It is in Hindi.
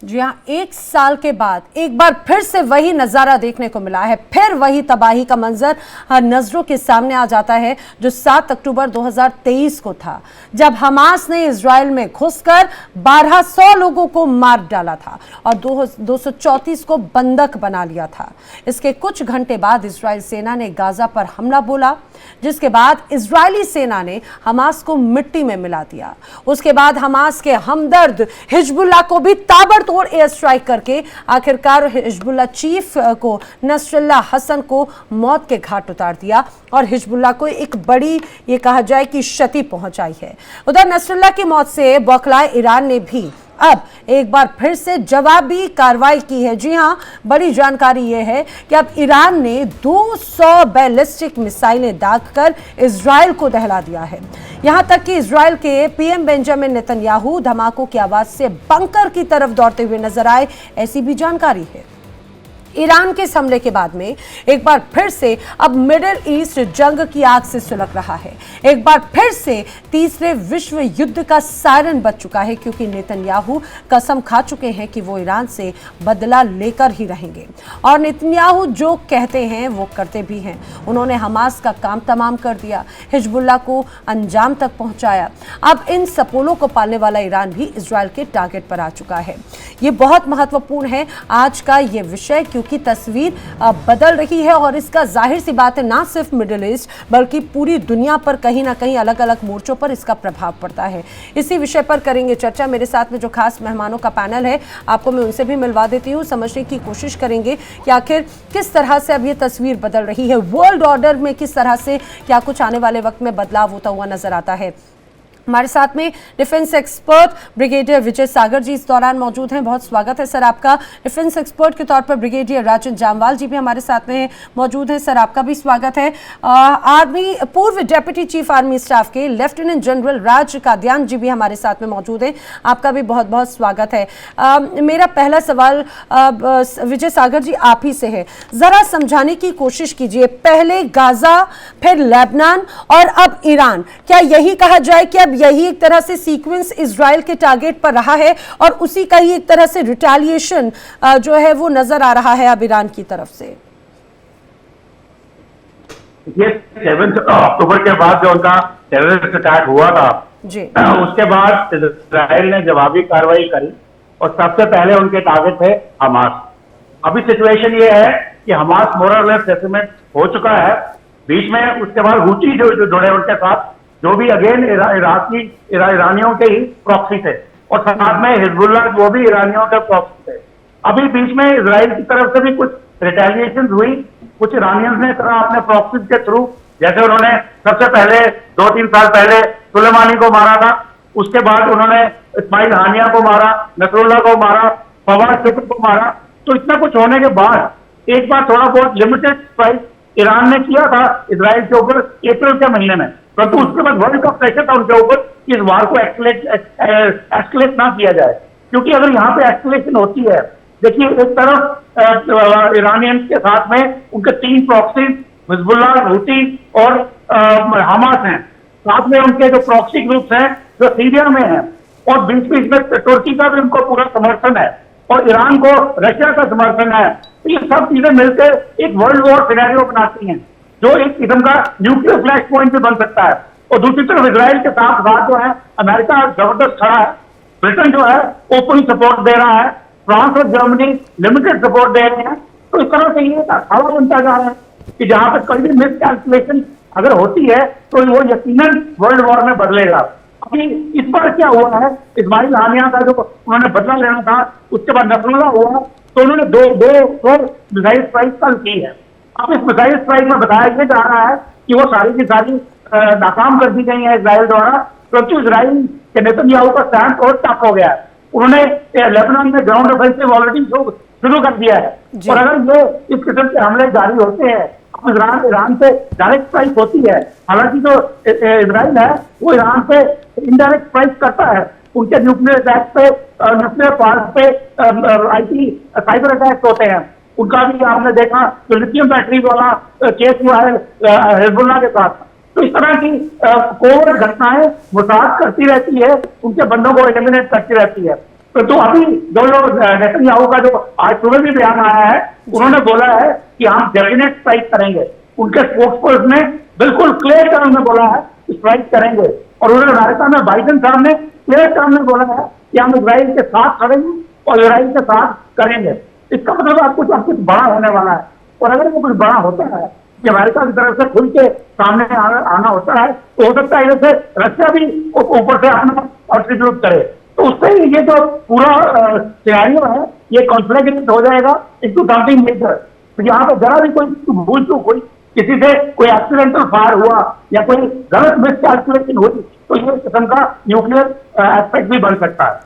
जी हाँ, 1 साल के बाद एक बार फिर से वही नजारा देखने को मिला है। फिर वही तबाही का मंजर हर नजरों के सामने आ जाता है जो 7 अक्टूबर 2023 को था, जब हमास ने इजराइल में घुसकर 1200 लोगों को मार डाला था और 234 को बंधक बना लिया था। इसके कुछ घंटे बाद इजराइल सेना ने गाजा पर हमला बोला, जिसके बाद इजरायली सेना ने हमास को मिट्टी में मिला दिया। उसके बाद हमास के हमदर्द हिजबुल्लाह को भी ताबड़तोड़ एयर स्ट्राइक करके आखिरकार हिजबुल्लाह चीफ को नसरुल्लाह हसन को मौत के घाट उतार दिया और हिजबुल्लाह को एक बड़ी ये कहा जाए कि क्षति पहुंचाई है। उधर नसरुल्लाह की मौत से बौखलाए ईरान ने भी अब एक बार फिर से जवाबी कार्रवाई की है। जी हां, बड़ी जानकारी यह है कि अब ईरान ने 200 बैलिस्टिक मिसाइलें दागकर इजराइल को दहला दिया है। यहां तक कि इजराइल के पीएम बेंजामिन नेतन्याहू धमाकों की आवाज से बंकर की तरफ दौड़ते हुए नजर आए, ऐसी भी जानकारी है। ईरान के इस हमले के बाद में एक बार फिर से अब मिडिल ईस्ट जंग की आग से सुलग रहा है। एक बार फिर से तीसरे विश्व युद्ध का सायरन बज चुका है, क्योंकि नेतन्याहू कसम खा चुके हैं कि वो ईरान से बदला लेकर ही रहेंगे और नेतन्याहू जो कहते हैं वो करते भी हैं। उन्होंने हमास का काम तमाम कर दिया, हिजबुल्लाह को अंजाम तक पहुंचाया। अब इन सपोलों को पालने वाला ईरान भी इजराइल के टारगेट पर आ चुका है। ये बहुत महत्वपूर्ण है आज का ये विषय, की तस्वीर बदल रही है और इसका जाहिर सी बात है ना सिर्फ मिडिल ईस्ट बल्कि पूरी दुनिया पर कहीं ना कहीं अलग अलग मोर्चों पर इसका प्रभाव पड़ता है। इसी विषय पर करेंगे चर्चा। मेरे साथ में जो खास मेहमानों का पैनल है, आपको मैं उनसे भी मिलवा देती हूँ। समझने की कोशिश करेंगे कि आखिर किस तरह से अब ये तस्वीर बदल रही है, वर्ल्ड ऑर्डर में किस तरह से क्या कुछ आने वाले वक्त में बदलाव होता हुआ नजर आता है। हमारे साथ में डिफेंस एक्सपर्ट ब्रिगेडियर विजय सागर जी इस दौरान मौजूद हैं। बहुत स्वागत है सर आपका। डिफेंस एक्सपर्ट के तौर पर ब्रिगेडियर राजन जामवाल जी भी हमारे साथ में मौजूद हैं, सर आपका भी स्वागत है। आर्मी पूर्व डेप्यूटी चीफ आर्मी स्टाफ के लेफ्टिनेंट जनरल राज कादियान जी भी हमारे साथ में मौजूद हैं, आपका भी बहुत बहुत स्वागत है। मेरा पहला सवाल विजय सागर जी आप ही से है, जरा समझाने की कोशिश कीजिए, पहले गाजा, फिर लेबनान और अब ईरान, क्या यही कहा जाए कि अब यही एक तरह से सीक्वेंस इजराइल के टारगेट पर रहा है और उसी का ही एक तरह से रिटेलिएशन जो है वो नजर आ रहा है अब ईरान की तरफ से? ये 7 अक्टूबर के बाद जो उनका टेररिस्ट अटैक हुआ था जी, उसके बाद इजराइल ने जवाबी कार्रवाई करी और सबसे पहले उनके टारगेट थे हमास। अभी सिचुएशन ये है कि हमास मोरलेस सेटलमेंट हो चुका है, बीच में उसके बाद हूती जो जुड़े उनके साथ, जो भी अगेन ईरानियों के ही प्रॉक्सी थे और साथ में हिजबुल्लाह वो भी ईरानियों के प्रॉक्सी थे। अभी बीच में इजराइल की तरफ से भी कुछ रिटेलिएशन हुई, कुछ ईरानियंस ने अपने प्रॉक्सी के थ्रू, जैसे उन्होंने सबसे पहले 2-3 साल पहले सुलेमानी को मारा था, उसके बाद उन्होंने इस्माइल हानिया को मारा, नसरुल्लाह को मारा, फवाद शुक्र को मारा। तो इतना कुछ होने के बाद एक बार थोड़ा बहुत लिमिटेड स्ट्राइक ईरान ने किया था इजराइल के ऊपर अप्रैल के महीने में, परंतु उसके बाद वर्ल्ड का प्रेशर था उनके ऊपर कि इस वार को एक्सकलेट ना किया जाए, क्योंकि अगर यहाँ पे एक्सकलेशन होती है, देखिए एक तरफ ईरानियन के साथ में उनके 3 प्रॉक्सी हिजबुल्लाह, हूती और हमास हैं, साथ में उनके जो प्रॉक्सी ग्रुप्स हैं जो सीरिया में हैं और बीच बीच में तुर्की का भी उनको पूरा समर्थन है और ईरान को रशिया का समर्थन है। तो ये सब चीजें मिलकर एक वर्ल्ड वॉर सिनेरियो बनाती हैं जो एक किस्म का न्यूक्लियर फ्लैश पॉइंट भी बन सकता है। और दूसरी तरफ इजराइल के साथ बात जो है, अमेरिका जबरदस्त खड़ा है, ब्रिटेन जो है ओपन सपोर्ट दे रहा है, फ्रांस और जर्मनी लिमिटेड सपोर्ट दे रहे हैं। तो इस तरह से ये अखाड़ा बनता जा रहा है कि जहां पर कोई भी मिस कैलकुलेशन अगर होती है तो वो यकीनन वर्ल्ड वॉर में बदलेगा। अभी इस बार क्या हुआ है, इस्माइल हानिया का जो उन्होंने बदला लेना था, उसके बाद नसरुल्लाह हुआ, तो उन्होंने दो मिसाइल स्ट्राइक कल की है। अब इस मिसाइल स्ट्राइक में बताया यह जा रहा है कि वो सारी की सारी नाकाम कर दी गई है इजराइल द्वारा, क्योंकि इजराइल के नेतन्याहू का स्टैंड और टफ हो गया है। उन्होंने लेबनान में ग्राउंड ऑफेंसिव ऑलरेडी शुरू कर दिया है और अगर ये इस किस्म के हमले जारी होते हैं, अब ईरान से डायरेक्ट स्ट्राइक होती है, हालांकि जो इजराइल है वो ईरान पे इनडायरेक्ट स्ट्राइक करता है, उनके न्यूक्लियर अटैक पे, न्यूक्लियर पार्क पे IT साइबर अटैक होते हैं। उनका भी आपने देखा जो लिथियम बैटरी वाला केस हुआ है हिजबुल्लाह के साथ। तो इस तरह की कोविड घटनाएं मुसाद करती रहती है, उनके बंदों को एलिमिनेट करती रहती है। तो अभी जो लोग नेतन्याहू का जो आज सुबह भी बयान आया है, उन्होंने बोला है कि हम डेफिनेट स्ट्राइक करेंगे। उनके स्पोक्सपर्सन ने बिल्कुल क्लियर टर्म में बोला है स्ट्राइक करेंगे, और उन्होंने अमेरिका में बाइडेन साहब ने क्लियर टर्म में बोला है कि हम इजराइल के साथ खड़ेंगे और इजराइल के साथ करेंगे। इसका मतलब आपको कुछ बड़ा होने वाला है, और अगर वो कुछ बड़ा होता है कि अमेरिका की तरफ से खुल के सामने आना होता है, तो हो सकता है जैसे रशिया भी ऊपर से अपना कंट्रीब्यूट करे, तो उससे ये जो पूरा सिनेरियो है ये कॉन्फ्लिक्ट हो जाएगा इनटू समथिंग मेजर। तो यहाँ पे जरा भी कोई भूल चूक हुई, किसी से कोई एक्सीडेंटल फायर हुआ या कोई गलत मिस कैलकुलेशन हुई, तो ये किस्म का न्यूक्लियर एस्पेक्ट भी बढ़ सकता है।